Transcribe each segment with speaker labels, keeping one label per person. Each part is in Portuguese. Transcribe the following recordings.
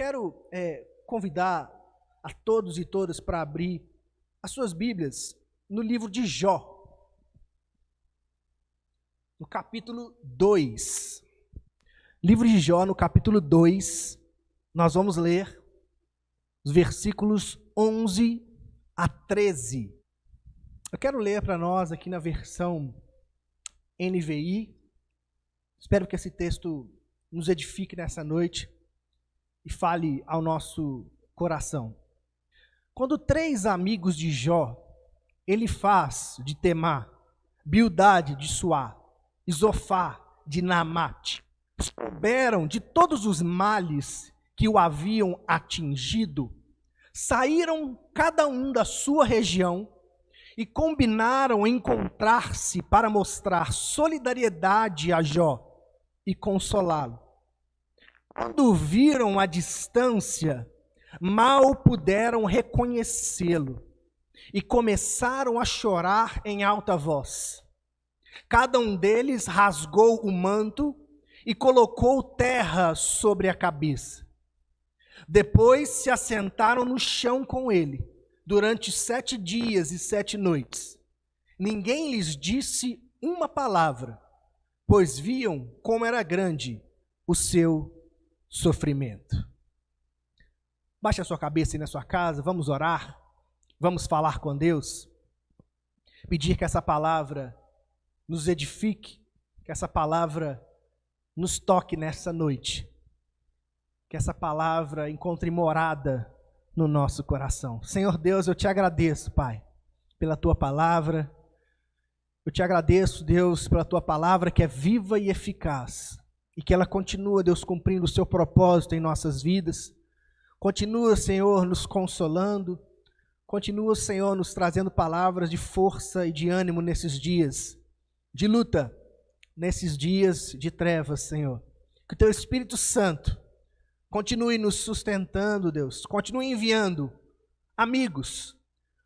Speaker 1: quero convidar a todos e todas para abrir as suas Bíblias no livro de Jó, no capítulo 2. Livro de Jó, no capítulo 2, nós vamos ler os versículos 11 a 13. Eu quero ler para nós aqui na versão NVI. Espero que esse texto nos edifique nessa noite e fale ao nosso coração. Quando 3 amigos de Jó, Elifaz de Temá, Bildade de Suá e Zofar de Naamate, souberam de todos os males que o haviam atingido, saíram cada um da sua região e combinaram encontrar-se para mostrar solidariedade a Jó e consolá-lo. Quando o viram à distância, mal puderam reconhecê-lo e começaram a chorar em alta voz. Cada um deles rasgou o manto e colocou terra sobre a cabeça. Depois se assentaram no chão com ele durante 7 dias e 7 noites. Ninguém lhes disse uma palavra, pois viam como era grande o seu sofrimento. Baixe a sua cabeça aí na sua casa, vamos orar, vamos falar com Deus, pedir que essa palavra nos edifique, que essa palavra nos toque nessa noite, que essa palavra encontre morada no nosso coração. Senhor Deus, eu te agradeço, Pai, pela tua palavra. Eu te agradeço, Deus, pela tua palavra que é viva e eficaz e que ela continua, Deus, cumprindo o seu propósito em nossas vidas. Continua, Senhor, nos consolando. Continua, Senhor, nos trazendo palavras de força e de ânimo nesses dias de luta, nesses dias de trevas, Senhor. Que o teu Espírito Santo continue nos sustentando, Deus. Continue enviando amigos.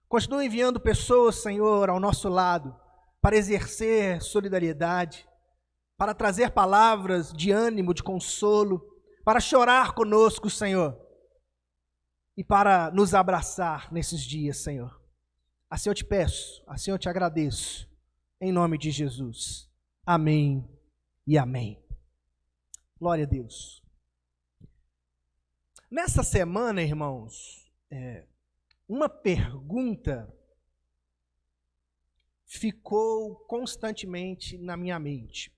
Speaker 1: Continue enviando pessoas, Senhor, ao nosso lado, para exercer solidariedade, para trazer palavras de ânimo, de consolo, para chorar conosco, Senhor, e para nos abraçar nesses dias, Senhor. Assim eu te peço, assim eu te agradeço, em nome de Jesus. Amém e amém. Glória a Deus. Nessa semana, irmãos, uma pergunta ficou constantemente na minha mente.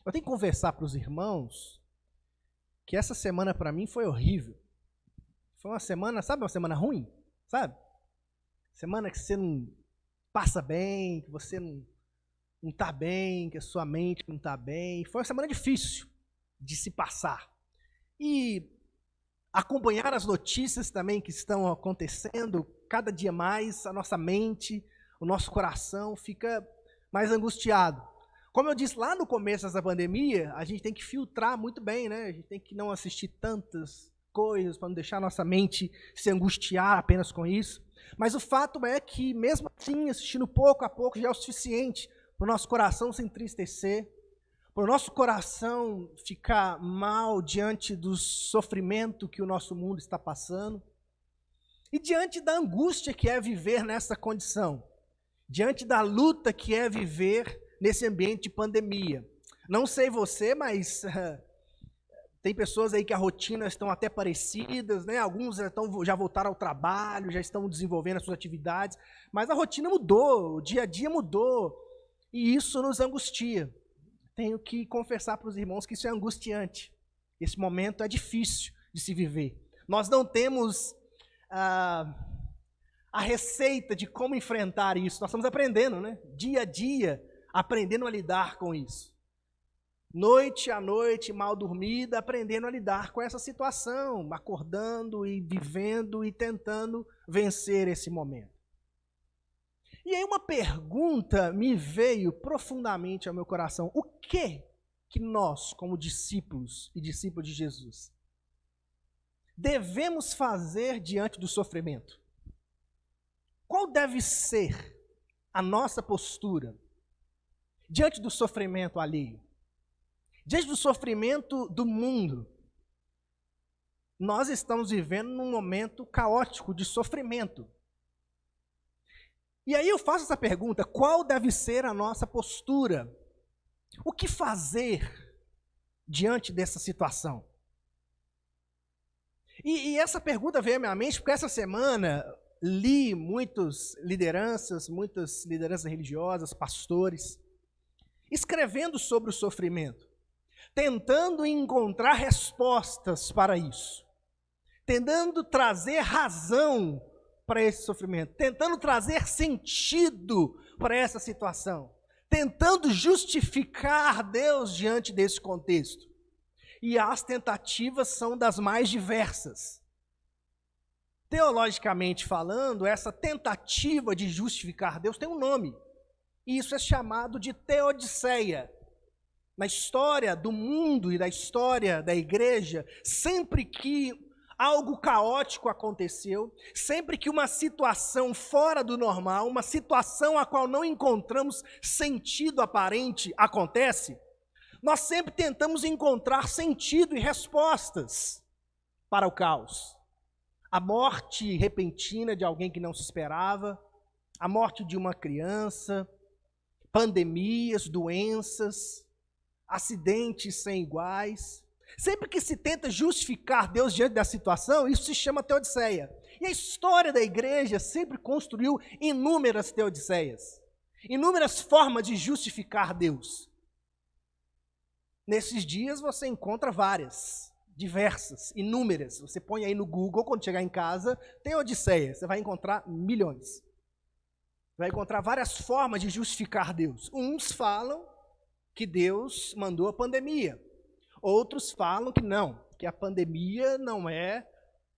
Speaker 1: Eu tenho que conversar para os irmãos que essa semana para mim foi horrível. Foi uma semana, sabe, uma semana ruim, sabe? Semana que você não passa bem, que você não está bem, que a sua mente não está bem. Foi uma semana difícil de se passar. E acompanhar as notícias também que estão acontecendo, cada dia mais a nossa mente, o nosso coração fica mais angustiado. Como eu disse lá no começo dessa pandemia, a gente tem que filtrar muito bem, né? A gente tem que não assistir tantas coisas para não deixar a nossa mente se angustiar apenas com isso. Mas o fato é que, mesmo assim, assistindo pouco a pouco já é o suficiente para o nosso coração se entristecer, para o nosso coração ficar mal diante do sofrimento que o nosso mundo está passando e diante da angústia que é viver nessa condição, diante da luta que é viver nesse ambiente de pandemia. Não sei você, mas tem pessoas aí que a rotina estão até parecidas, né? Alguns já voltaram ao trabalho, já estão desenvolvendo as suas atividades, mas a rotina mudou, o dia a dia mudou, e isso nos angustia. Tenho que confessar para os irmãos que isso é angustiante. Esse momento é difícil de se viver. Nós não temos a receita de como enfrentar isso. Nós estamos aprendendo, né? Dia a dia, aprendendo a lidar com isso. Noite a noite, mal dormida, aprendendo a lidar com essa situação, acordando e vivendo e tentando vencer esse momento. E aí uma pergunta me veio profundamente ao meu coração. O que nós, como discípulos e discípulos de Jesus, devemos fazer diante do sofrimento? Qual deve ser a nossa postura diante do sofrimento alheio? Diante do sofrimento do mundo? nós estamos vivendo num momento caótico de sofrimento. E aí eu faço essa pergunta: qual deve ser a nossa postura? O que fazer diante dessa situação? E essa pergunta veio à minha mente porque essa semana li muitas lideranças religiosas, pastores, escrevendo sobre o sofrimento, tentando encontrar respostas para isso, tentando trazer razão para esse sofrimento, tentando trazer sentido para essa situação, tentando justificar Deus diante desse contexto. E as tentativas são das mais diversas. Teologicamente falando, essa tentativa de justificar Deus tem um nome, e isso é chamado de teodiceia. Na história do mundo e da história da igreja, sempre que algo caótico aconteceu, sempre que uma situação fora do normal, uma situação a qual não encontramos sentido aparente acontece, nós sempre tentamos encontrar sentido e respostas para o caos. A morte repentina de alguém que não se esperava, a morte de uma criança, pandemias, doenças, acidentes sem iguais. Sempre que se tenta justificar Deus diante da situação, isso se chama teodiceia. E a história da igreja sempre construiu inúmeras teodiceias, inúmeras formas de justificar Deus. Nesses dias você encontra várias, diversas, inúmeras. Você põe aí no Google, quando chegar em casa, teodiceia, você vai encontrar milhões. Vai encontrar várias formas de justificar Deus. Uns falam que Deus mandou a pandemia. Outros falam que não, que a pandemia não é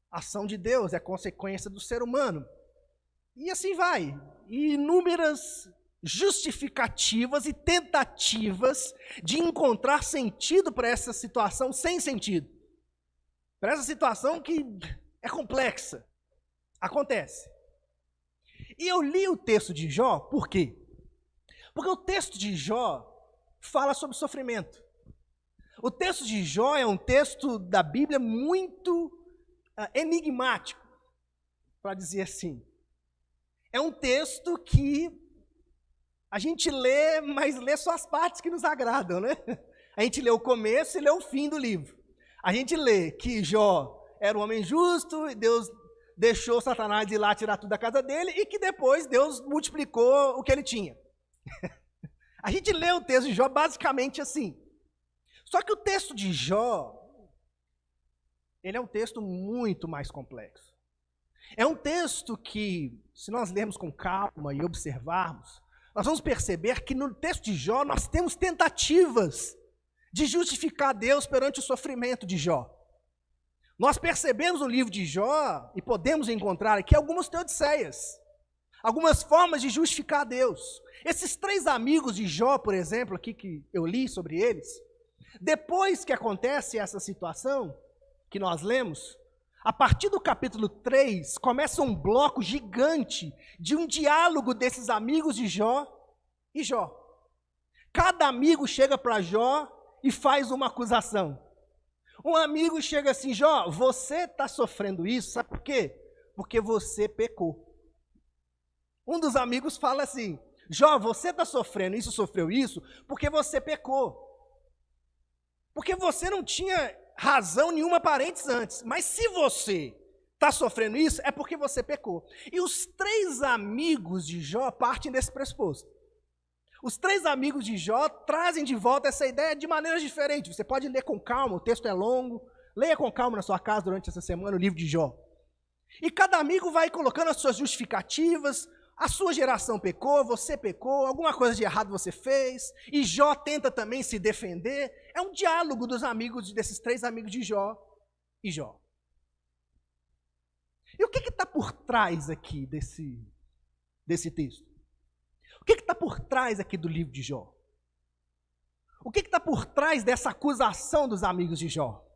Speaker 1: ação de Deus, é consequência do ser humano. E assim vai. E inúmeras justificativas e tentativas de encontrar sentido para essa situação sem sentido. Para essa situação que é complexa. Acontece. E eu li o texto de Jó, por quê? Porque o texto de Jó fala sobre sofrimento. O texto de Jó é um texto da Bíblia muito enigmático, para dizer assim. É um texto que a gente lê, mas lê só as partes que nos agradam, né? A gente lê o começo e lê o fim do livro. A gente lê que Jó era um homem justo, e Deus deixou Satanás ir lá tirar tudo da casa dele, e que depois Deus multiplicou o que ele tinha. A gente lê o texto de Jó basicamente assim. Só que o texto de Jó, ele é um texto muito mais complexo. É um texto que, se nós lermos com calma e observarmos, nós vamos perceber que no texto de Jó nós temos tentativas de justificar Deus perante o sofrimento de Jó. Nós percebemos no livro de Jó, e podemos encontrar aqui algumas teodiceias, algumas formas de justificar Deus. Esses 3 amigos de Jó, por exemplo, aqui que eu li sobre eles, depois que acontece essa situação que nós lemos, a partir do capítulo 3, começa um bloco gigante de um diálogo desses amigos de Jó e Jó. Cada amigo chega para Jó e faz uma acusação. Um amigo chega assim: Jó, você está sofrendo isso, sabe por quê? Porque você pecou. Um dos amigos fala assim: Jó, você está sofrendo isso, sofreu isso, porque você pecou. Porque você não tinha razão nenhuma aparente antes. Mas se você está sofrendo isso, é porque você pecou. E os 3 amigos de Jó partem desse pressuposto. Os 3 amigos de Jó trazem de volta essa ideia de maneiras diferentes. Você pode ler com calma, o texto é longo. Leia com calma na sua casa durante essa semana o livro de Jó. E cada amigo vai colocando as suas justificativas. A sua geração pecou, você pecou, alguma coisa de errado você fez, e Jó tenta também se defender. É um diálogo dos amigos, desses 3 amigos de Jó e Jó. E o que está por trás aqui desse texto? O que está por trás aqui do livro de Jó? O que está por trás dessa acusação dos amigos de Jó?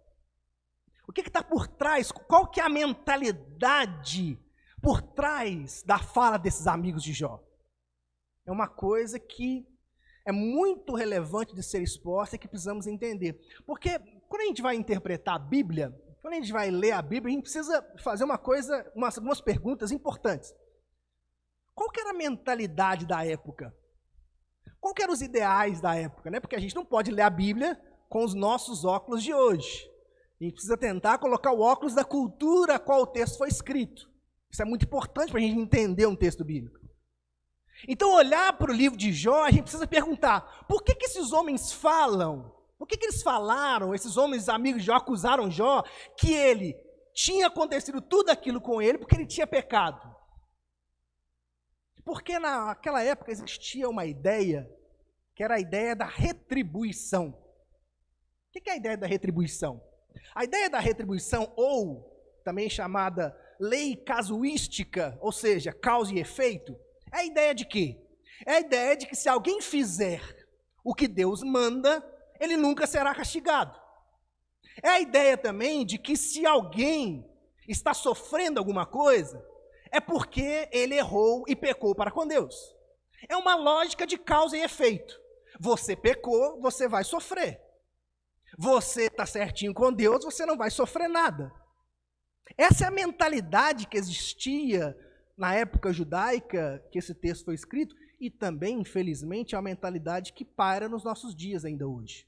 Speaker 1: O que está por trás? Qual que é a mentalidade por trás da fala desses amigos de Jó? É uma coisa que é muito relevante de ser exposta e que precisamos entender. Porque quando a gente vai interpretar a Bíblia, quando a gente vai ler a Bíblia, a gente precisa fazer algumas perguntas importantes. Qual que era a mentalidade da época? Qual que eram os ideais da época? Né? Porque a gente não pode ler a Bíblia com os nossos óculos de hoje. A gente precisa tentar colocar o óculos da cultura a qual o texto foi escrito. Isso é muito importante para a gente entender um texto bíblico. Então, olhar para o livro de Jó, a gente precisa perguntar, por que esses homens falam? Por que eles falaram, esses homens amigos de Jó, acusaram Jó, que ele tinha acontecido tudo aquilo com ele porque ele tinha pecado? Porque naquela época existia uma ideia, que era a ideia da retribuição. O que é a ideia da retribuição? A ideia da retribuição, ou também chamada lei casuística, ou seja, causa e efeito, é a ideia de quê? É a ideia de que se alguém fizer o que Deus manda, ele nunca será castigado. É a ideia também de que se alguém está sofrendo alguma coisa, é porque ele errou e pecou para com Deus. É uma lógica de causa e efeito. Você pecou, você vai sofrer. Você está certinho com Deus, você não vai sofrer nada. Essa é a mentalidade que existia na época judaica que esse texto foi escrito, e também, infelizmente, é uma mentalidade que paira nos nossos dias ainda hoje.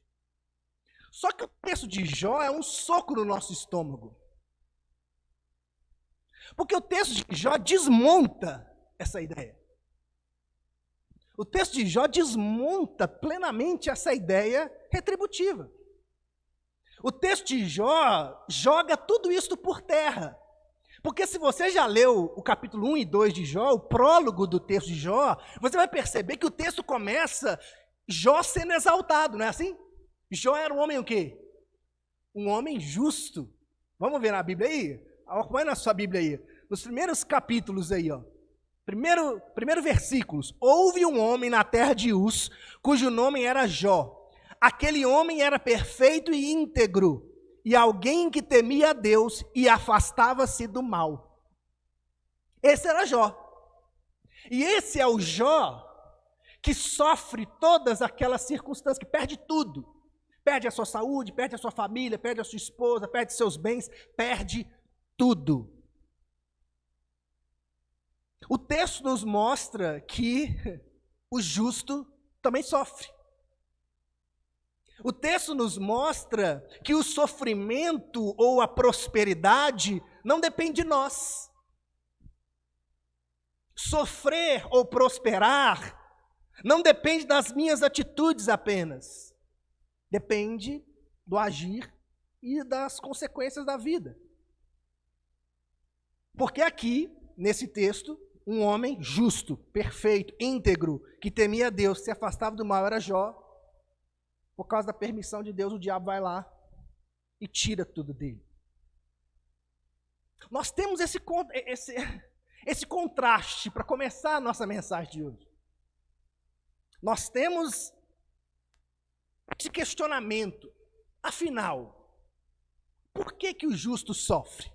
Speaker 1: Só que o texto de Jó é um soco no nosso estômago. Porque o texto de Jó desmonta essa ideia. O texto de Jó desmonta plenamente essa ideia retributiva. O texto de Jó joga tudo isso por terra. Porque se você já leu o capítulo 1 e 2 de Jó, o prólogo do texto de Jó, você vai perceber que o texto começa Jó sendo exaltado, não é assim? Jó era um homem o quê? Um homem justo. Vamos ver na Bíblia aí? Acompanha na sua Bíblia aí. Nos primeiros capítulos aí, ó. Primeiro versículos. Houve um homem na terra de Uz, cujo nome era Jó. Aquele homem era perfeito e íntegro, e alguém que temia a Deus e afastava-se do mal. Esse era Jó. E esse é o Jó que sofre todas aquelas circunstâncias, que perde tudo. Perde a sua saúde, perde a sua família, perde a sua esposa, perde seus bens, perde tudo. O texto nos mostra que o justo também sofre. O texto nos mostra que o sofrimento ou a prosperidade não depende de nós. Sofrer ou prosperar não depende das minhas atitudes apenas. Depende do agir e das consequências da vida. Porque aqui, nesse texto, um homem justo, perfeito, íntegro, que temia Deus, se afastava do mal, era Jó. Por causa da permissão de Deus, o diabo vai lá e tira tudo dele. Nós temos esse contraste para começar a nossa mensagem de hoje. Nós temos esse questionamento. Afinal, por que o justo sofre?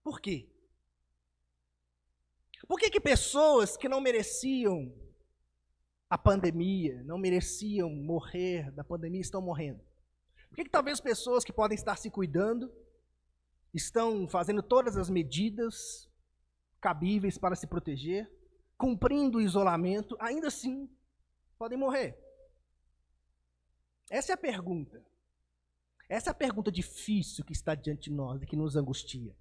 Speaker 1: Por quê? Por que pessoas que não mereciam a pandemia, não mereciam morrer da pandemia, estão morrendo? Por que talvez pessoas que podem estar se cuidando, estão fazendo todas as medidas cabíveis para se proteger, cumprindo o isolamento, ainda assim podem morrer? Essa é a pergunta. Essa é a pergunta difícil que está diante de nós e que nos angustia.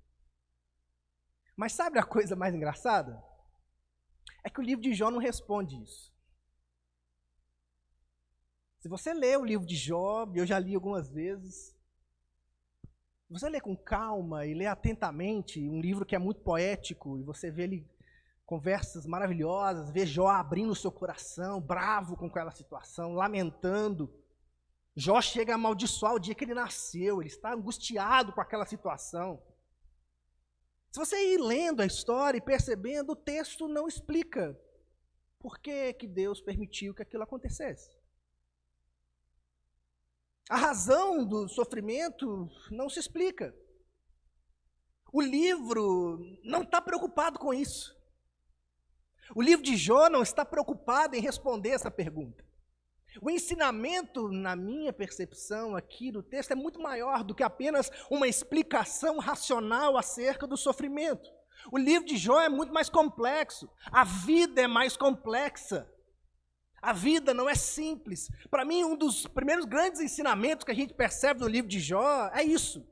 Speaker 1: Mas sabe a coisa mais engraçada? É que o livro de Jó não responde isso. Se você lê o livro de Jó, eu já li algumas vezes, se você lê com calma e lê atentamente, um livro que é muito poético, e você vê ali conversas maravilhosas, vê Jó abrindo o seu coração, bravo com aquela situação, lamentando. Jó chega a amaldiçoar o dia que ele nasceu, ele está angustiado com aquela situação. Se você ir lendo a história e percebendo, o texto não explica por que Deus permitiu que aquilo acontecesse. A razão do sofrimento não se explica. O livro não está preocupado com isso. O livro de Jó não está preocupado em responder essa pergunta. O ensinamento, na minha percepção aqui do texto, é muito maior do que apenas uma explicação racional acerca do sofrimento. O livro de Jó é muito mais complexo. A vida é mais complexa. A vida não é simples. Para mim, um dos primeiros grandes ensinamentos que a gente percebe no livro de Jó é isso.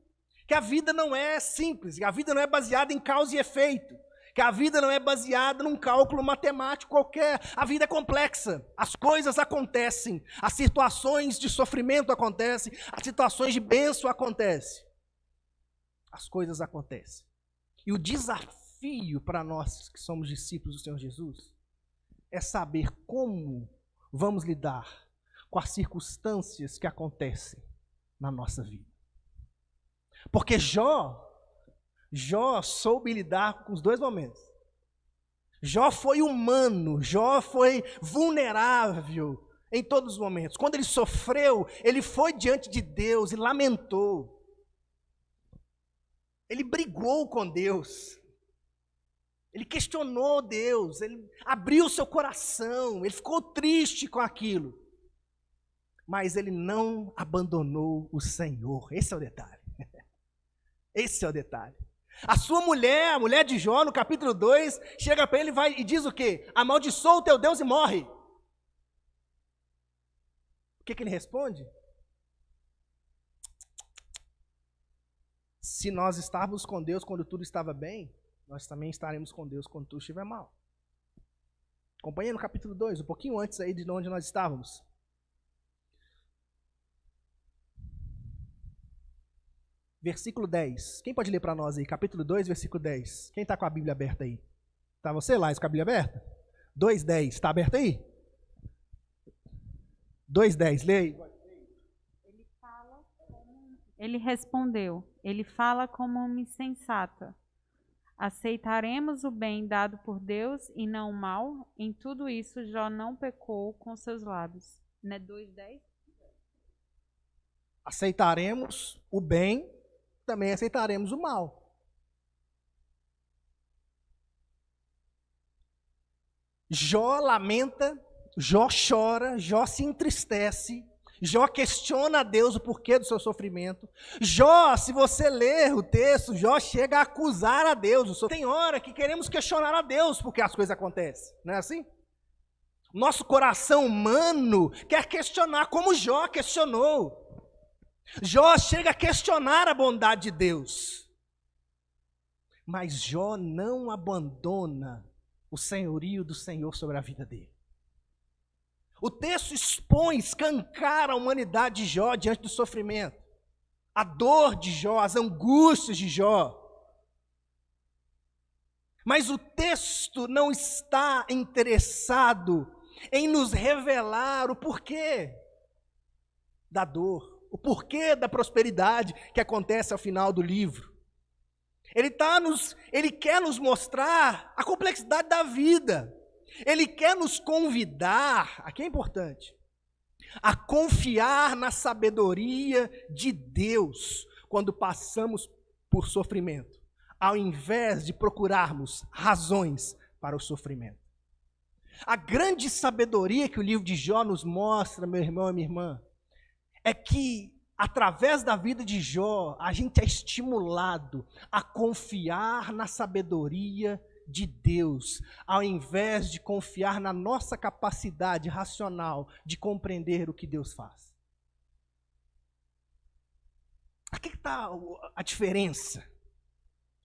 Speaker 1: Que a vida não é simples, que a vida não é baseada em causa e efeito, que a vida não é baseada num cálculo matemático qualquer. A vida é complexa, as coisas acontecem, as situações de sofrimento acontecem, as situações de bênção acontecem. As coisas acontecem. E o desafio para nós que somos discípulos do Senhor Jesus é saber como vamos lidar com as circunstâncias que acontecem na nossa vida. Porque Jó soube lidar com os dois momentos. Jó foi humano, Jó foi vulnerável em todos os momentos. Quando ele sofreu, ele foi diante de Deus e lamentou. Ele brigou com Deus. Ele questionou Deus, ele abriu seu coração, ele ficou triste com aquilo. Mas ele não abandonou o Senhor. Esse é o detalhe. Esse é o detalhe. A sua mulher, a mulher de Jó, no capítulo 2, chega para ele e diz o quê? Amaldiçoa o teu Deus e morre. O que ele responde? Se nós estávamos com Deus quando tudo estava bem, nós também estaremos com Deus quando tudo estiver mal. Acompanhe no capítulo 2, um pouquinho antes aí de onde nós estávamos. Versículo 10. Quem pode ler para nós aí? Capítulo 2, versículo 10. Quem está com a Bíblia aberta aí? Está você lá com a Bíblia aberta? 2:10. Está aberto aí? 2:10. Lê aí.
Speaker 2: Ele respondeu, ele fala como uma insensata. Aceitaremos o bem dado por Deus e não o mal? Em tudo isso, Jó não pecou com seus lábios. Não é 2:10?
Speaker 1: Aceitaremos o bem, também aceitaremos o mal. Jó lamenta, Jó chora, Jó se entristece, Jó questiona a Deus o porquê do seu sofrimento. Jó, se você ler o texto, Jó chega a acusar a Deus. Tem hora que queremos questionar a Deus porque as coisas acontecem, não é assim? Nosso coração humano quer questionar como Jó questionou. Jó chega a questionar a bondade de Deus. Mas Jó não abandona o senhorio do Senhor sobre a vida dele. O texto expõe, escancara a humanidade de Jó diante do sofrimento. A dor de Jó, as angústias de Jó. Mas o texto não está interessado em nos revelar o porquê da dor, o porquê da prosperidade que acontece ao final do livro. Ele quer nos mostrar a complexidade da vida. Ele quer nos convidar, aqui é importante, a confiar na sabedoria de Deus quando passamos por sofrimento, ao invés de procurarmos razões para o sofrimento. A grande sabedoria que o livro de Jó nos mostra, meu irmão e minha irmã, é que através da vida de Jó, a gente é estimulado a confiar na sabedoria de Deus, ao invés de confiar na nossa capacidade racional de compreender o que Deus faz. Aqui está a diferença.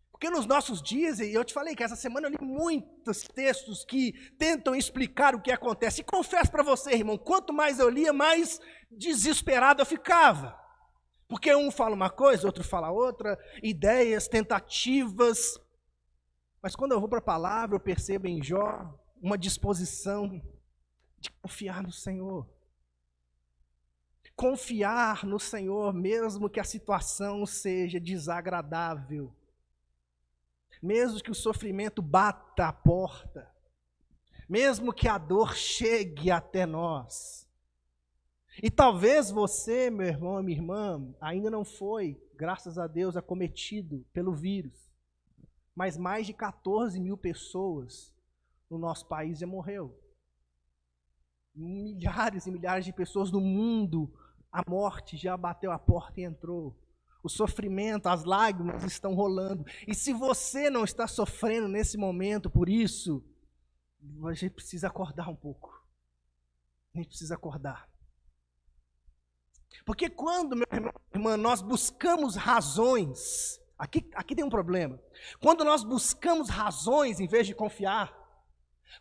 Speaker 1: Porque nos nossos dias, e eu te falei que essa semana eu li muitos textos que tentam explicar o que acontece. E confesso para você, irmão, quanto mais eu lia, mais desesperado eu ficava. Porque um fala uma coisa, outro fala outra, ideias, tentativas. Mas quando eu vou para a palavra, eu percebo em Jó uma disposição de confiar no Senhor. Confiar no Senhor, mesmo que a situação seja desagradável. Mesmo que o sofrimento bata a porta. Mesmo que a dor chegue até nós. E talvez você, meu irmão e minha irmã, ainda não foi, graças a Deus, acometido pelo vírus. Mas mais de 14 mil pessoas no nosso país já morreu. milhares e milhares de pessoas no mundo, a morte já bateu a porta e entrou. O sofrimento, as lágrimas estão rolando. E se você não está sofrendo nesse momento por isso, a gente precisa acordar um pouco. A gente precisa acordar. Porque quando, meu irmão, irmã, nós buscamos razões, aqui tem um problema. Quando nós buscamos razões em vez de confiar,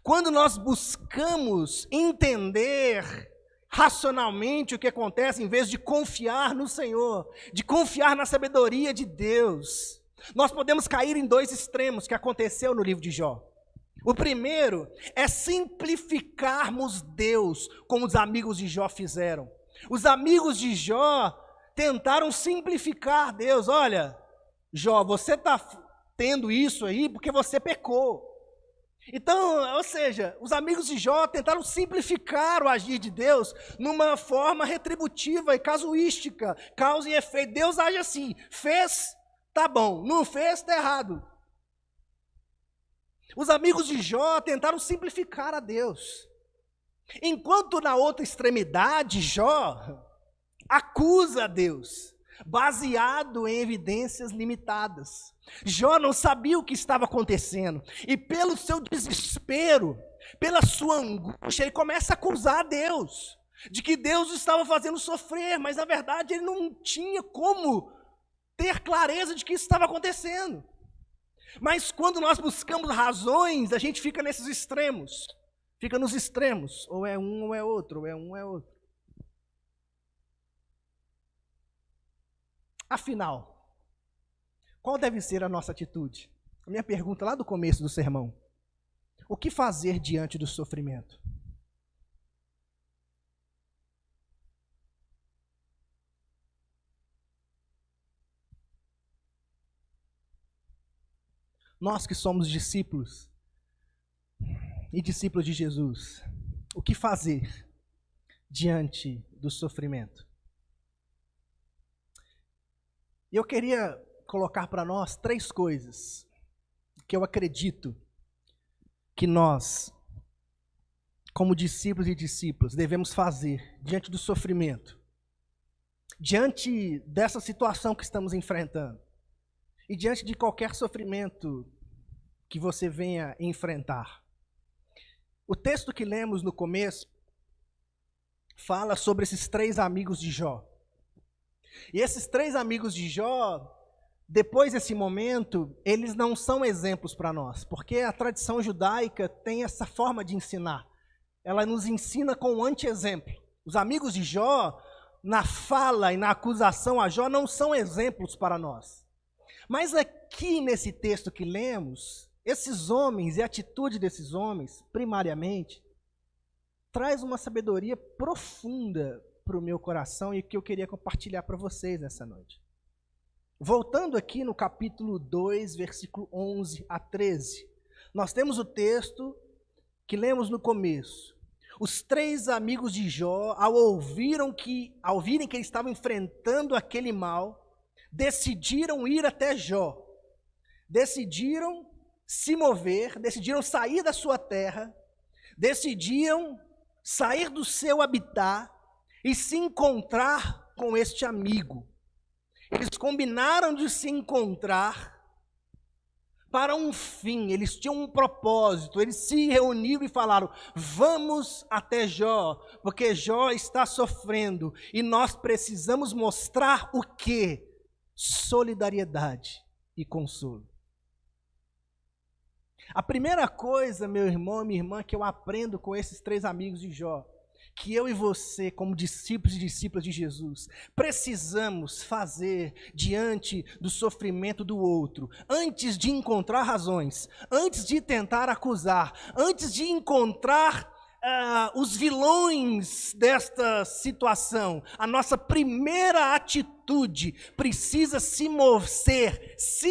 Speaker 1: quando nós buscamos entender racionalmente o que acontece, em vez de confiar no Senhor, de confiar na sabedoria de Deus, nós podemos cair em dois extremos que aconteceu no livro de Jó. O primeiro é simplificarmos Deus, como os amigos de Jó fizeram. Os amigos de Jó tentaram simplificar Deus. Olha, Jó, você está tendo isso aí porque você pecou. Então, ou seja, os amigos de Jó tentaram simplificar o agir de Deus numa forma retributiva e casuística, causa e efeito. Deus age assim, fez, tá bom, não fez, tá errado. Os amigos de Jó tentaram simplificar a Deus. Enquanto na outra extremidade, Jó acusa a Deus, baseado em evidências limitadas. Jó não sabia o que estava acontecendo, e pelo seu desespero, pela sua angústia, ele começa a acusar a Deus, de que Deus estava fazendo sofrer, mas na verdade ele não tinha como ter clareza de que isso estava acontecendo. Mas quando nós buscamos razões, a gente fica nesses extremos. Fica nos extremos. Ou é um ou é outro, ou é um ou é outro. Afinal, qual deve ser a nossa atitude? A minha pergunta lá do começo do sermão. O que fazer diante do sofrimento? Nós que somos discípulos e discípulos de Jesus, o que fazer diante do sofrimento? Eu queria colocar para nós 3 coisas que eu acredito que nós, como discípulos e discípulas, devemos fazer diante do sofrimento, diante dessa situação que estamos enfrentando. E diante de qualquer sofrimento que você venha enfrentar. O texto que lemos no começo fala sobre esses 3 amigos de Jó. E esses 3 amigos de Jó, depois desse momento, eles não são exemplos para nós, porque a tradição judaica tem essa forma de ensinar. Ela nos ensina com um anti-exemplo. Os amigos de Jó, na fala e na acusação a Jó, não são exemplos para nós. Mas aqui nesse texto que lemos, esses homens e a atitude desses homens, primariamente, traz uma sabedoria profunda para o meu coração e que eu queria compartilhar para vocês nessa noite. Voltando aqui no capítulo 2, versículo 11 a 13, nós temos o texto que lemos no começo. Os 3 amigos de Jó, ao ouvirem que eles estavam enfrentando aquele mal, decidiram ir até Jó, decidiram se mover, decidiram sair da sua terra, decidiram sair do seu habitat e se encontrar com este amigo. Eles combinaram de se encontrar para um fim, eles tinham um propósito, eles se reuniram e falaram: vamos até Jó, porque Jó está sofrendo e nós precisamos mostrar o quê? Solidariedade e consolo. A primeira coisa, meu irmão e minha irmã, que eu aprendo com esses 3 amigos de Jó, que eu e você, como discípulos e discípulas de Jesus, precisamos fazer diante do sofrimento do outro, antes de encontrar razões, antes de tentar acusar, antes de encontrar os vilões desta situação, a nossa primeira atitude precisa se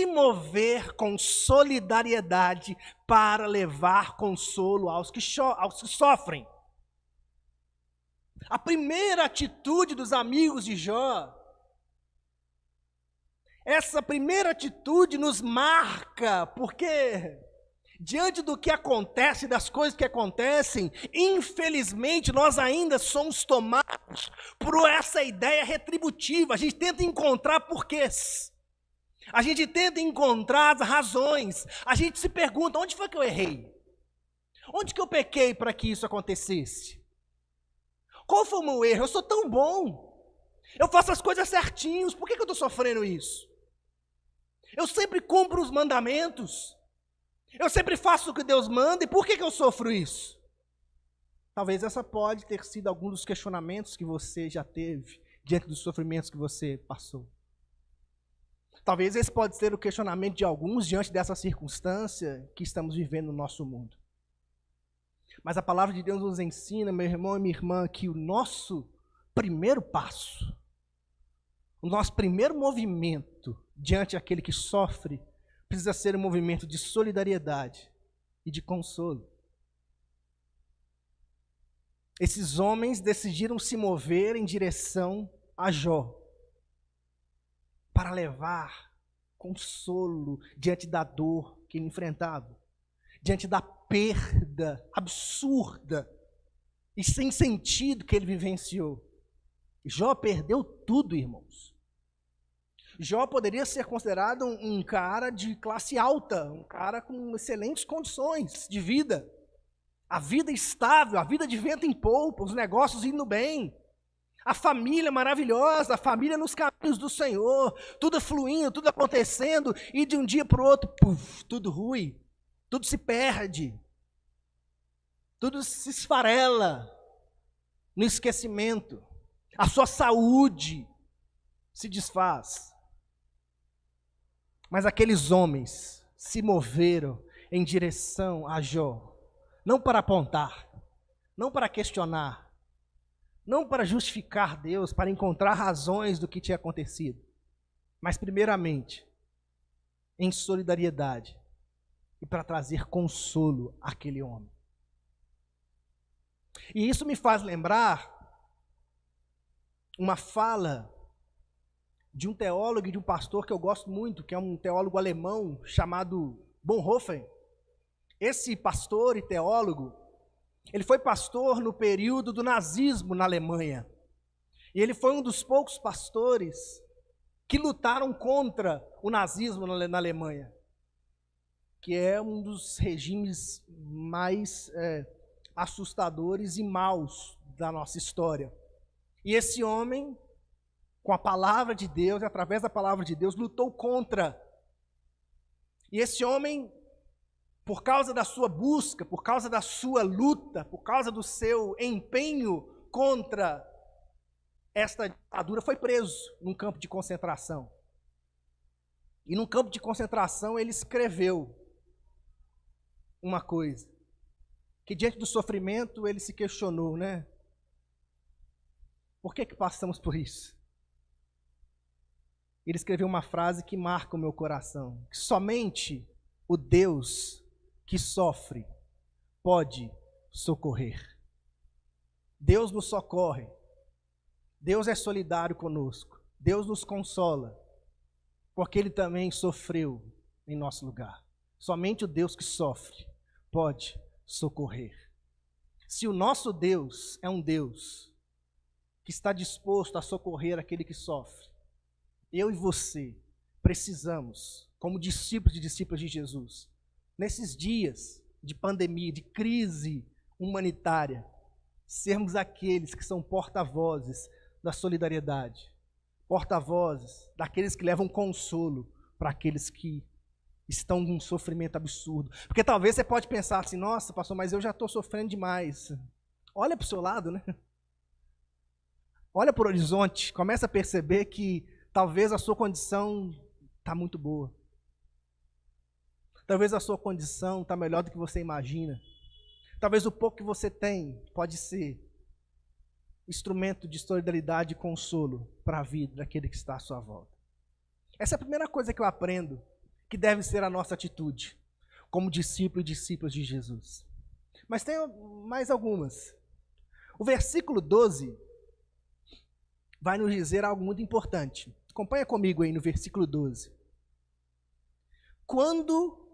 Speaker 1: mover com solidariedade para levar consolo aos que sofrem. A primeira atitude dos amigos de Jó, essa primeira atitude nos marca, porque Diante do que acontece, das coisas que acontecem, infelizmente nós ainda somos tomados por essa ideia retributiva. A gente tenta encontrar porquês. A gente tenta encontrar as razões. A gente se pergunta, onde foi que eu errei? Onde que eu pequei para que isso acontecesse? Qual foi o meu erro? Eu sou tão bom. Eu faço as coisas certinhos. Por que eu estou sofrendo isso? Eu sempre cumpro os mandamentos. Eu sempre faço o que Deus manda. E por que eu sofro isso? Talvez essa pode ter sido algum dos questionamentos que você já teve diante dos sofrimentos que você passou. Talvez esse pode ser o questionamento de alguns diante dessa circunstância que estamos vivendo no nosso mundo. Mas a palavra de Deus nos ensina, meu irmão e minha irmã, que o nosso primeiro passo, o nosso primeiro movimento diante daquele que sofre, precisa ser um movimento de solidariedade e de consolo. Esses homens decidiram se mover em direção a Jó, para levar consolo diante da dor que ele enfrentava, diante da perda absurda e sem sentido que ele vivenciou. Jó perdeu tudo, irmãos. Jó poderia ser considerado um cara de classe alta, um cara com excelentes condições de vida. A vida estável, a vida de vento em polpa, os negócios indo bem. A família maravilhosa, a família nos caminhos do Senhor, tudo fluindo, tudo acontecendo, e de um dia para o outro, puf, tudo ruim, tudo se perde, tudo se esfarela no esquecimento, a sua saúde se desfaz. Mas aqueles homens se moveram em direção a Jó, não para apontar, não para questionar, não para justificar Deus, para encontrar razões do que tinha acontecido, mas primeiramente em solidariedade e para trazer consolo àquele homem. E isso me faz lembrar uma fala de um teólogo e de um pastor que eu gosto muito, que é um teólogo alemão chamado Bonhoeffer. Esse pastor e teólogo, ele foi pastor no período do nazismo na Alemanha. E ele foi um dos poucos pastores que lutaram contra o nazismo na Alemanha, que é um dos regimes mais assustadores e maus da nossa história. E esse homem, com a palavra de Deus, e através da palavra de Deus, lutou contra. E esse homem, por causa da sua busca, por causa da sua luta, por causa do seu empenho contra esta ditadura, foi preso num campo de concentração. E num campo de concentração ele escreveu uma coisa, que diante do sofrimento ele se questionou, né? Por que passamos por isso? Ele escreveu uma frase que marca o meu coração, que somente o Deus que sofre pode socorrer. Deus nos socorre. Deus é solidário conosco. Deus nos consola, porque Ele também sofreu em nosso lugar. Somente o Deus que sofre pode socorrer. Se o nosso Deus é um Deus que está disposto a socorrer aquele que sofre, eu e você precisamos, como discípulos e discípulas de Jesus, nesses dias de pandemia, de crise humanitária, sermos aqueles que são porta-vozes da solidariedade, porta-vozes daqueles que levam consolo para aqueles que estão num sofrimento absurdo. Porque talvez você pode pensar assim, nossa, pastor, mas eu já estou sofrendo demais. Olha para o seu lado, né? Olha para o horizonte, começa a perceber que talvez a sua condição está muito boa. Talvez a sua condição está melhor do que você imagina. Talvez o pouco que você tem pode ser instrumento de solidariedade e consolo para a vida daquele que está à sua volta. Essa é a primeira coisa que eu aprendo, que deve ser a nossa atitude, como discípulo e discípulos de Jesus. Mas tem mais algumas. O versículo 12 vai nos dizer algo muito importante. Acompanha comigo aí no versículo 12. Quando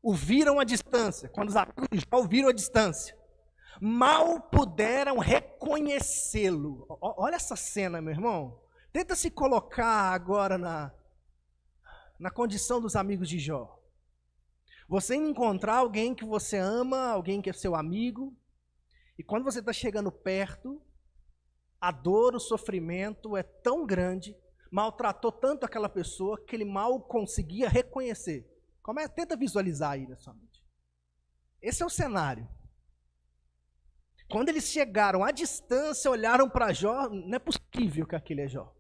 Speaker 1: o viram à distância, quando os amigos de Jó o viram à distância, mal puderam reconhecê-lo. Olha essa cena, meu irmão. Tenta se colocar agora na condição dos amigos de Jó. Você encontrar alguém que você ama, alguém que é seu amigo, e quando você está chegando perto, a dor, o sofrimento é tão grande, maltratou tanto aquela pessoa que ele mal conseguia reconhecer. Tenta visualizar aí na sua mente. Esse é o cenário. Quando eles chegaram à distância, olharam para Jó, não é possível que aquele é Jó.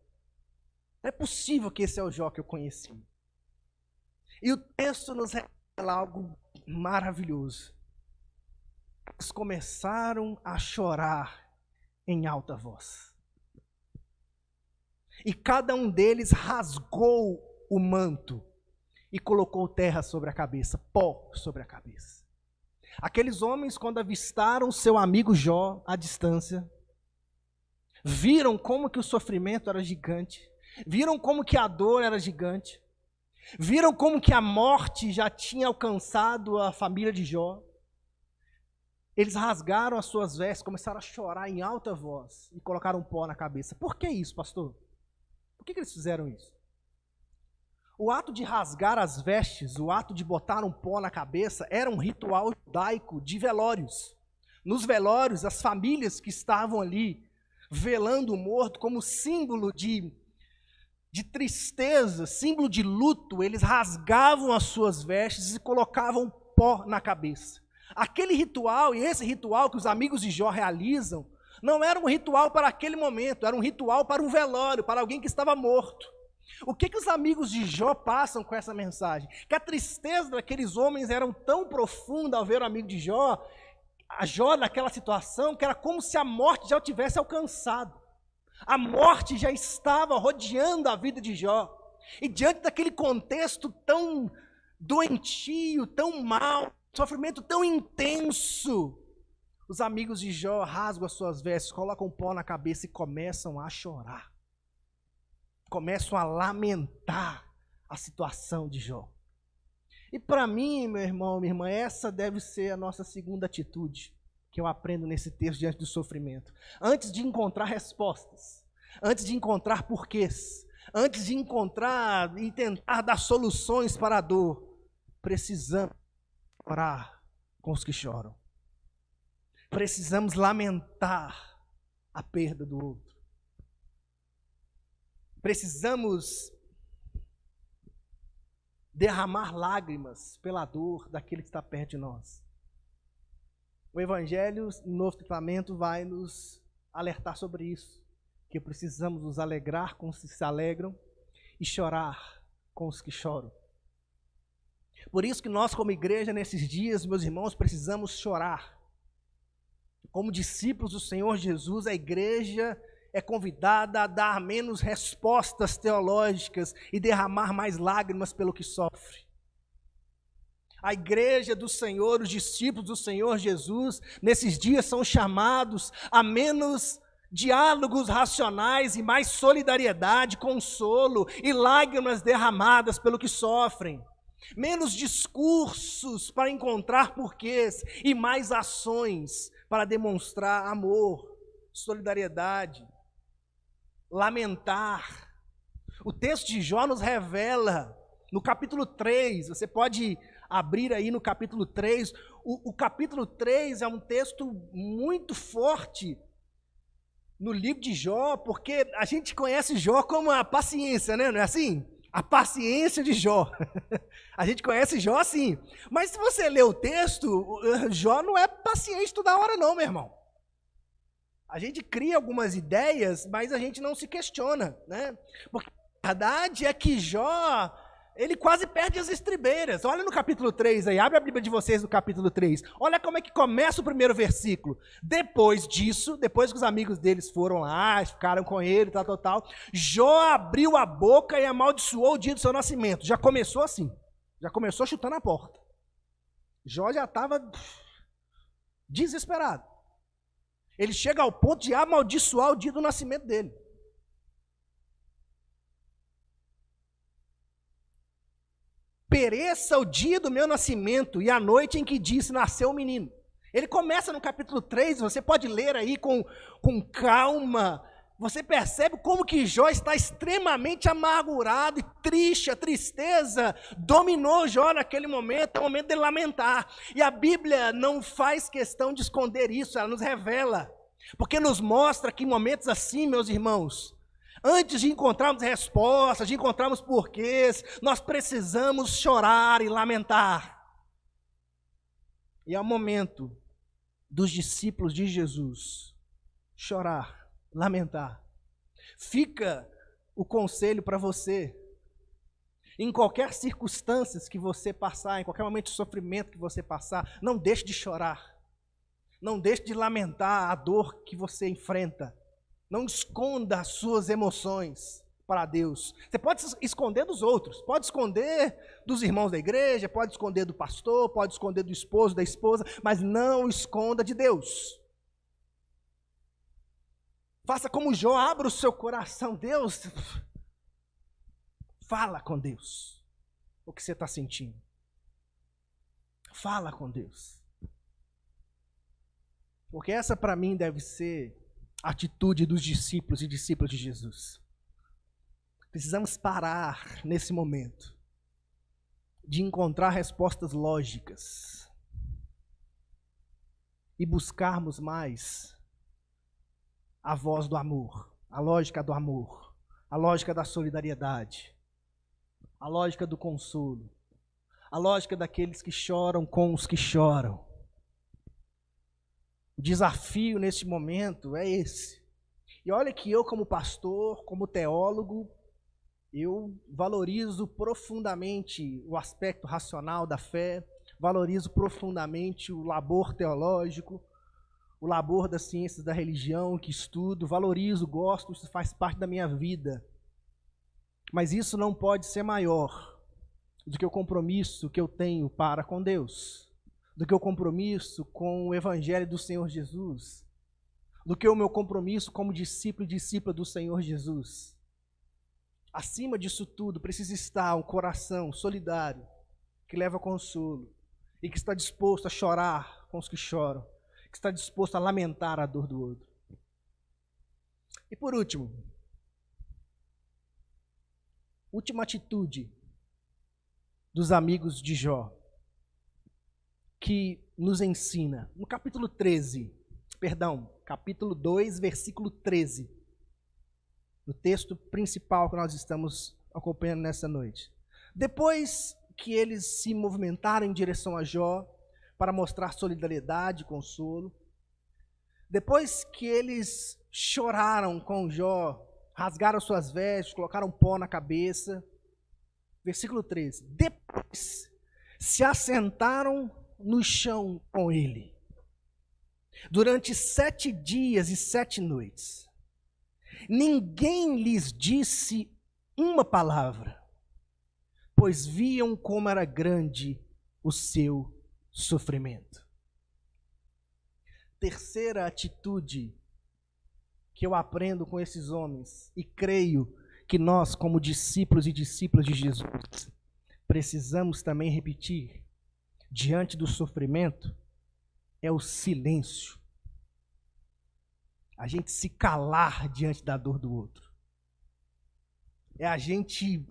Speaker 1: Não é possível que esse é o Jó que eu conheci. E o texto nos revela algo maravilhoso. Eles começaram a chorar em alta voz. E cada um deles rasgou o manto e colocou terra sobre a cabeça, pó sobre a cabeça. Aqueles homens, quando avistaram seu amigo Jó à distância, viram como que o sofrimento era gigante, viram como que a dor era gigante, viram como que a morte já tinha alcançado a família de Jó. Eles rasgaram as suas vestes, começaram a chorar em alta voz e colocaram pó na cabeça. Por que isso, pastor? Por que eles fizeram isso? O ato de rasgar as vestes, o ato de botar um pó na cabeça, era um ritual judaico de velórios. Nos velórios, as famílias que estavam ali velando o morto como símbolo de tristeza, símbolo de luto, eles rasgavam as suas vestes e colocavam pó na cabeça. Aquele ritual, e esse ritual que os amigos de Jó realizam, não era um ritual para aquele momento, era um ritual para um velório, para alguém que estava morto. O que os amigos de Jó passam com essa mensagem? Que a tristeza daqueles homens era tão profunda ao ver o amigo de Jó, a Jó naquela situação, que era como se a morte já o tivesse alcançado. A morte já estava rodeando a vida de Jó. E diante daquele contexto tão doentio, tão mau, sofrimento tão intenso, os amigos de Jó rasgam as suas vestes, colocam pó na cabeça e começam a chorar. Começam a lamentar a situação de Jó. E para mim, meu irmão, minha irmã, essa deve ser a nossa segunda atitude que eu aprendo nesse texto diante do sofrimento. Antes de encontrar respostas, antes de encontrar porquês, antes de encontrar e tentar dar soluções para a dor, precisamos orar com os que choram. Precisamos lamentar a perda do outro. Precisamos derramar lágrimas pela dor daquele que está perto de nós. O Evangelho no Novo Testamento vai nos alertar sobre isso, que precisamos nos alegrar com os que se alegram e chorar com os que choram. Por isso que nós, como igreja, nesses dias, meus irmãos, precisamos chorar. Como discípulos do Senhor Jesus, a igreja é convidada a dar menos respostas teológicas e derramar mais lágrimas pelo que sofre. A igreja do Senhor, os discípulos do Senhor Jesus, nesses dias são chamados a menos diálogos racionais e mais solidariedade, consolo e lágrimas derramadas pelo que sofrem. Menos discursos para encontrar porquês e mais ações para demonstrar amor, solidariedade, lamentar. O texto de Jó nos revela, no capítulo 3, você pode abrir aí no capítulo 3, o capítulo 3 é um texto muito forte no livro de Jó, porque a gente conhece Jó como a paciência, né? Não é assim? A paciência de Jó. A gente conhece Jó assim. Mas se você ler o texto, Jó não é paciente toda hora não, meu irmão. A gente cria algumas ideias, mas a gente não se questiona, né? Porque a verdade é que Jó, ele quase perde as estribeiras. Olha no capítulo 3 aí, abre a Bíblia de vocês no capítulo 3. Olha como é que começa o primeiro versículo. Depois disso, depois que os amigos deles foram lá, ficaram com ele, tal, Jó abriu a boca e amaldiçoou o dia do seu nascimento. Já começou assim, já começou chutando a porta. Jó já estava desesperado. Ele chega ao ponto de amaldiçoar o dia do nascimento dele. pereça o dia do meu nascimento e a noite em que disse, nasceu o menino. Ele começa no capítulo 3, você pode ler aí com calma. Você percebe como que Jó está extremamente amargurado e triste, a tristeza dominou Jó naquele momento, é o momento de lamentar. E a Bíblia não faz questão de esconder isso, ela nos revela. Porque nos mostra que em momentos assim, meus irmãos, antes de encontrarmos respostas, de encontrarmos porquês, nós precisamos chorar e lamentar. E é o momento dos discípulos de Jesus chorar, lamentar. Fica o conselho para você, em qualquer circunstância que você passar, em qualquer momento de sofrimento que você passar, não deixe de chorar, não deixe de lamentar a dor que você enfrenta, não esconda as suas emoções para Deus. Você pode esconder dos outros, pode esconder dos irmãos da igreja, pode esconder do pastor, pode esconder do esposo, da esposa, mas não esconda de Deus. Faça como Jó, abra o seu coração. Deus, fala com Deus o que você está sentindo. Fala com Deus. Porque essa para mim deve ser a atitude dos discípulos e discípulas de Jesus. Precisamos parar nesse momento de encontrar respostas lógicas e buscarmos mais a voz do amor, a lógica do amor, a lógica da solidariedade, a lógica do consolo, a lógica daqueles que choram com os que choram. O desafio neste momento é esse. E olha que eu, como pastor, como teólogo, eu valorizo profundamente o aspecto racional da fé, valorizo profundamente o labor teológico, o labor das ciências da religião que estudo, valorizo, gosto, isso faz parte da minha vida. Mas isso não pode ser maior do que o compromisso que eu tenho para com Deus, do que o compromisso com o Evangelho do Senhor Jesus, do que o meu compromisso como discípulo e discípula do Senhor Jesus. Acima disso tudo, precisa estar um coração solidário, que leva consolo, e que está disposto a chorar com os que choram, que está disposto a lamentar a dor do outro. E por último, última atitude dos amigos de Jó, que nos ensina, no capítulo 2, versículo 13, no texto principal que nós estamos acompanhando nessa noite. Depois que eles se movimentaram em direção a Jó, para mostrar solidariedade e consolo, depois que eles choraram com Jó, rasgaram suas vestes, colocaram pó na cabeça, versículo 13, depois se assentaram no chão com ele, durante 7 dias e 7 noites. Ninguém lhes disse uma palavra, pois viam como era grande o seu sofrimento. Terceira atitude que eu aprendo com esses homens, e creio que nós, como discípulos e discípulas de Jesus, precisamos também repetir diante do sofrimento, é o silêncio. A gente se calar diante da dor do outro. É a gente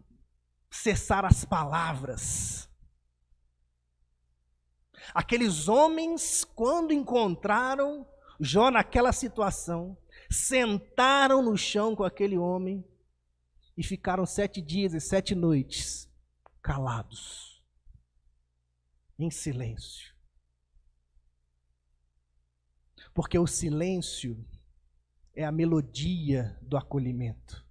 Speaker 1: cessar as palavras. Aqueles homens, quando encontraram Jó naquela situação, sentaram no chão com aquele homem e ficaram 7 dias e 7 noites calados, em silêncio. Porque o silêncio é a melodia do acolhimento.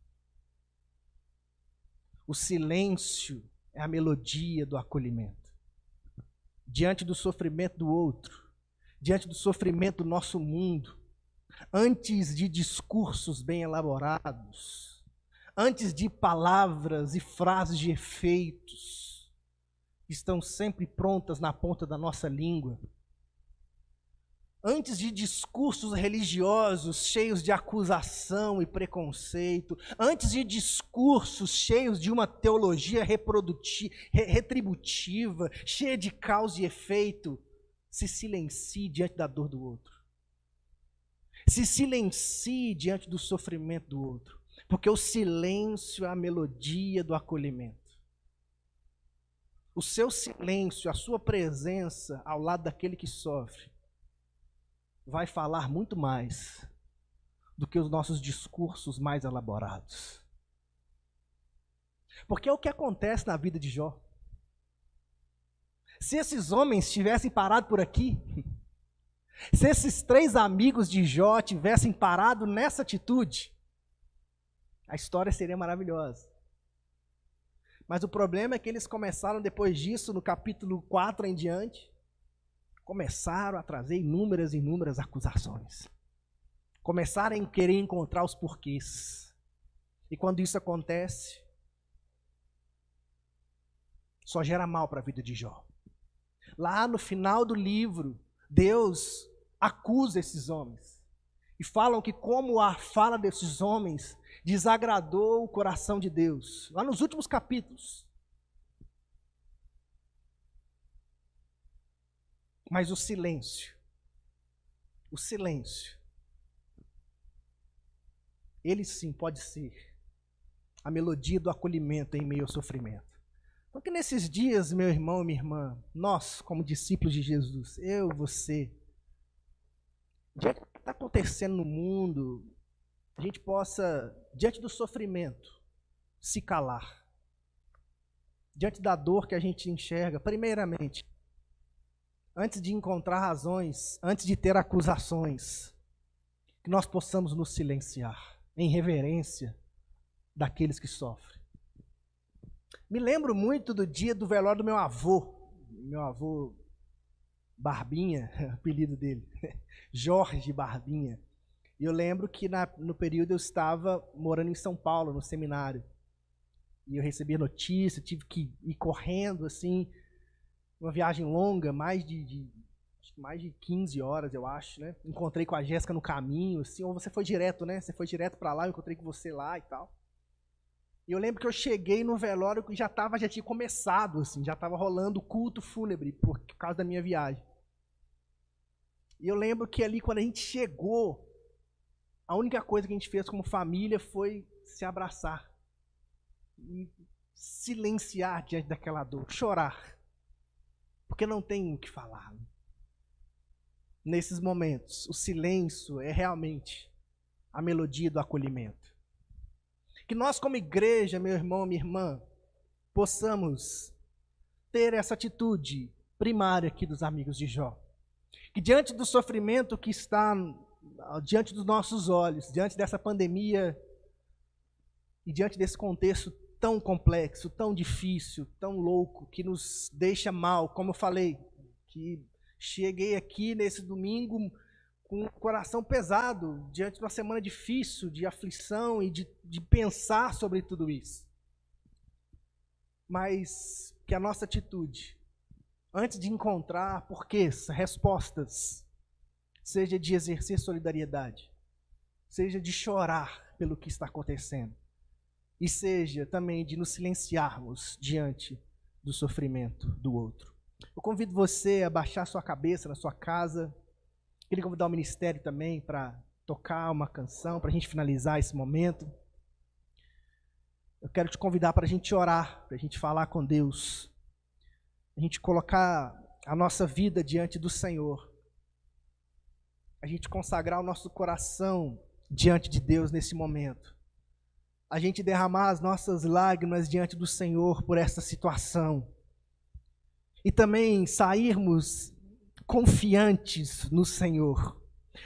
Speaker 1: O silêncio é a melodia do acolhimento. Diante do sofrimento do outro, diante do sofrimento do nosso mundo, antes de discursos bem elaborados, antes de palavras e frases de efeitos, que estão sempre prontas na ponta da nossa língua, antes de discursos religiosos cheios de acusação e preconceito, antes de discursos cheios de uma teologia retributiva, cheia de causa e efeito, se silencie diante da dor do outro. Se silencie diante do sofrimento do outro, porque o silêncio é a melodia do acolhimento. O seu silêncio, a sua presença ao lado daquele que sofre, vai falar muito mais do que os nossos discursos mais elaborados. Porque é o que acontece na vida de Jó. Se esses homens tivessem parado por aqui, se esses 3 amigos de Jó tivessem parado nessa atitude, a história seria maravilhosa. Mas o problema é que eles começaram depois disso, no capítulo 4 em diante, começaram a trazer inúmeras acusações. Começaram a querer encontrar os porquês. E quando isso acontece, só gera mal para a vida de Jó. Lá no final do livro, Deus acusa esses homens. E falam que como a fala desses homens desagradou o coração de Deus. Lá nos últimos capítulos. Mas o silêncio, ele sim pode ser a melodia do acolhimento em meio ao sofrimento. Porque nesses dias, meu irmão e minha irmã, nós, como discípulos de Jesus, eu, você, diante do que está acontecendo no mundo, a gente possa, diante do sofrimento, se calar. Diante da dor que a gente enxerga, primeiramente, antes de encontrar razões, antes de ter acusações, que nós possamos nos silenciar, em reverência daqueles que sofrem. Me lembro muito do dia do velório do meu avô Barbinha, apelido dele, Jorge Barbinha. E eu lembro que no período eu estava morando em São Paulo, no seminário, e eu recebi a notícia, tive que ir correndo, assim, uma viagem longa, mais de 15 horas, eu acho, né? Encontrei com a Jéssica no caminho, assim, ou você foi direto, né? Você foi direto para lá, eu encontrei com você lá e tal. E eu lembro que eu cheguei no velório e já tinha começado, assim, já estava rolando o culto fúnebre por causa da minha viagem. E eu lembro que ali, quando a gente chegou, a única coisa que a gente fez como família foi se abraçar. E silenciar diante daquela dor, chorar. Porque não tem o que falar. Nesses momentos, o silêncio é realmente a melodia do acolhimento. Que nós, como igreja, meu irmão, minha irmã, possamos ter essa atitude primária aqui dos amigos de Jó. Que diante do sofrimento que está diante dos nossos olhos, diante dessa pandemia e diante desse contexto tão complexo, tão difícil, tão louco, que nos deixa mal, como eu falei, que cheguei aqui nesse domingo com o coração pesado, diante de uma semana difícil, de aflição e de pensar sobre tudo isso. Mas que a nossa atitude, antes de encontrar porquês, respostas, seja de exercer solidariedade, seja de chorar pelo que está acontecendo, e seja também de nos silenciarmos diante do sofrimento do outro. Eu convido você a baixar sua cabeça na sua casa. Queria convidar o ministério também para tocar uma canção, para a gente finalizar esse momento. Eu quero te convidar para a gente orar, para a gente falar com Deus, a gente colocar a nossa vida diante do Senhor, a gente consagrar o nosso coração diante de Deus nesse momento, a gente derramar as nossas lágrimas diante do Senhor por essa situação, e também sairmos confiantes no Senhor,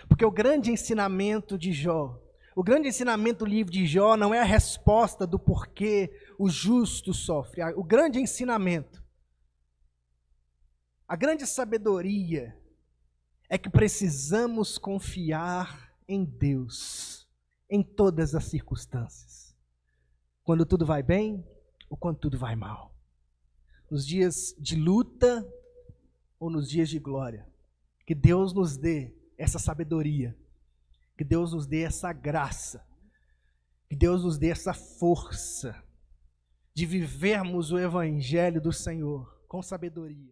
Speaker 1: porque o grande ensinamento de Jó, o grande ensinamento do livro de Jó não é a resposta do porquê o justo sofre. O grande ensinamento, a grande sabedoria é que precisamos confiar em Deus em todas as circunstâncias. Quando tudo vai bem ou quando tudo vai mal. Nos dias de luta ou nos dias de glória. Que Deus nos dê essa sabedoria, que Deus nos dê essa graça, que Deus nos dê essa força de vivermos o Evangelho do Senhor com sabedoria.